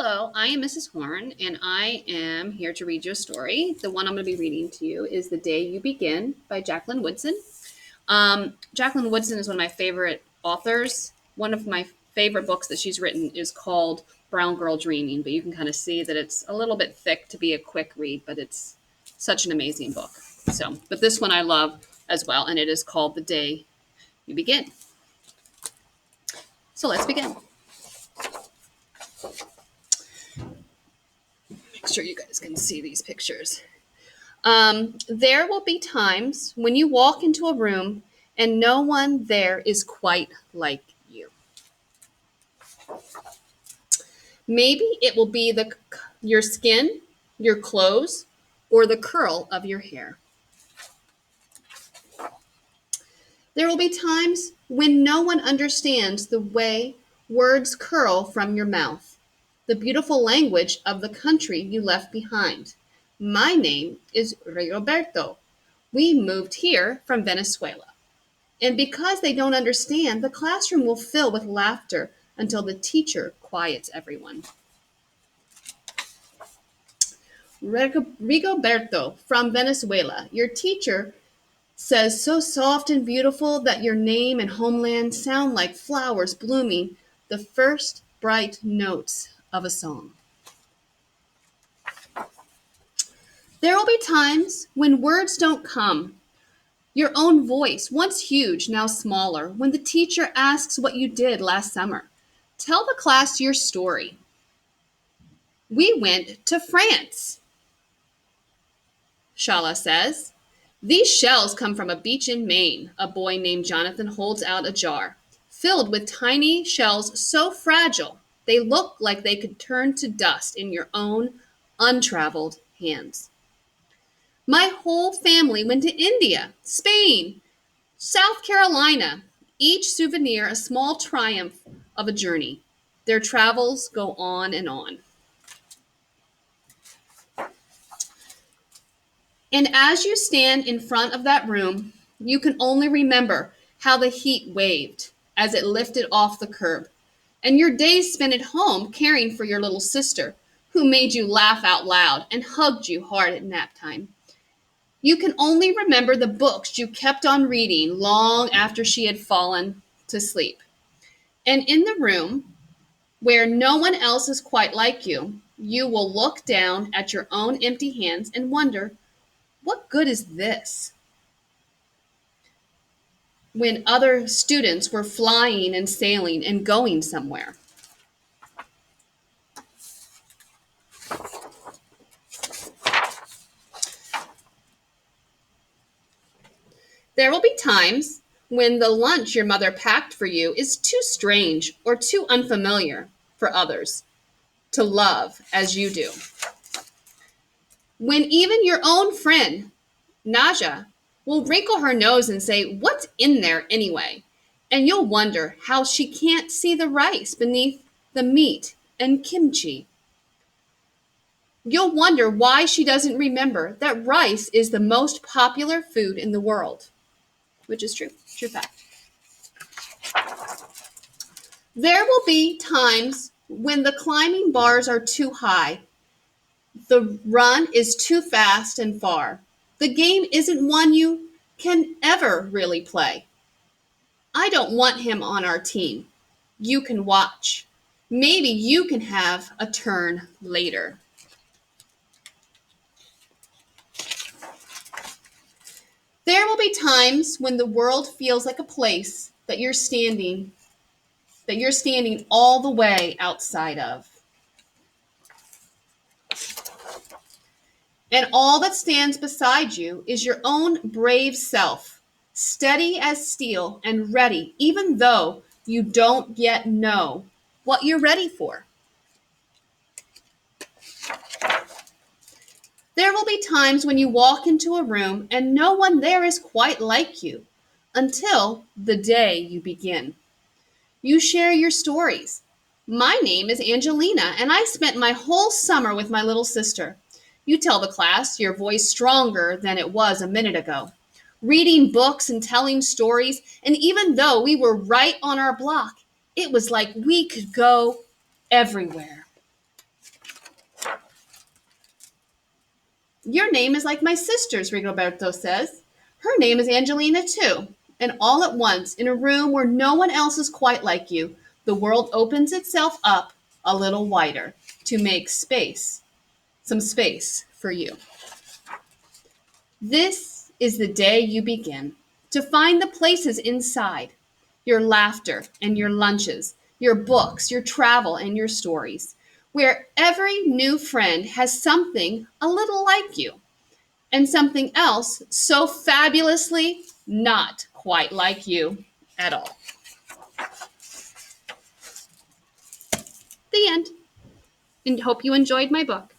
Hello, I am Mrs. Horne, and I am here to read you a story. The one I'm going to be reading to you is The Day You Begin by Jacqueline Woodson. Jacqueline Woodson is one of my favorite authors. One of my favorite books that she's written is called Brown Girl Dreaming, but you can kind of see that it's a little bit thick to be a quick read, but it's such an amazing book. But this one I love as well, and it is called The Day You Begin. So let's begin. Make sure you guys can see these pictures. There will be times when you walk into a room and no one there is quite like you. Maybe it will be your skin, your clothes, or the curl of your hair. There will be times when no one understands the way words curl from your mouth, the beautiful language of the country you left behind. My name is Rigoberto. We moved here from Venezuela. And because they don't understand, the classroom will fill with laughter until the teacher quiets everyone. Rigoberto from Venezuela, your teacher says so soft and beautiful that your name and homeland sound like flowers blooming, the first bright notes of a song. There will be times when words don't come. Your own voice, once huge, now smaller, when the teacher asks what you did last summer. Tell the class your story. We went to France, Shala says. These shells come from a beach in Maine. A boy named Jonathan holds out a jar, filled with tiny shells so fragile they look like they could turn to dust in your own untraveled hands. My whole family went to India, Spain, South Carolina, each souvenir a small triumph of a journey. Their travels go on and on. And as you stand in front of that room, you can only remember how the heat waved as it lifted off the curb, and your days spent at home caring for your little sister, who made you laugh out loud and hugged you hard at nap time. You can only remember the books you kept on reading long after she had fallen to sleep. And in the room, where no one else is quite like you, you will look down at your own empty hands and wonder, what good is this? When other students were flying and sailing and going somewhere. There will be times when the lunch your mother packed for you is too strange or too unfamiliar for others to love as you do. When even your own friend, Naja, will wrinkle her nose and say, "What's in there anyway?" And you'll wonder how she can't see the rice beneath the meat and kimchi. You'll wonder why she doesn't remember that rice is the most popular food in the world. Which is true fact. There will be times when the climbing bars are too high. The run is too fast and far. The game isn't one you can ever really play. I don't want him on our team. You can watch. Maybe you can have a turn later. There will be times when the world feels like a place that you're standing all the way outside of. And all that stands beside you is your own brave self, steady as steel and ready, even though you don't yet know what you're ready for. There will be times when you walk into a room and no one there is quite like you until the day you begin. You share your stories. My name is Angelina, and I spent my whole summer with my little sister. You tell the class, your voice stronger than it was a minute ago, reading books and telling stories, and even though we were right on our block, it was like we could go everywhere. Your name is like my sister's, Rigoberto says. Her name is Angelina, too. And all at once, in a room where no one else is quite like you, the world opens itself up a little wider to make space, some space for you. This is the day you begin to find the places inside your laughter and your lunches, your books, your travel, and your stories, where every new friend has something a little like you and something else so fabulously not quite like you at all. The end. And hope you enjoyed my book.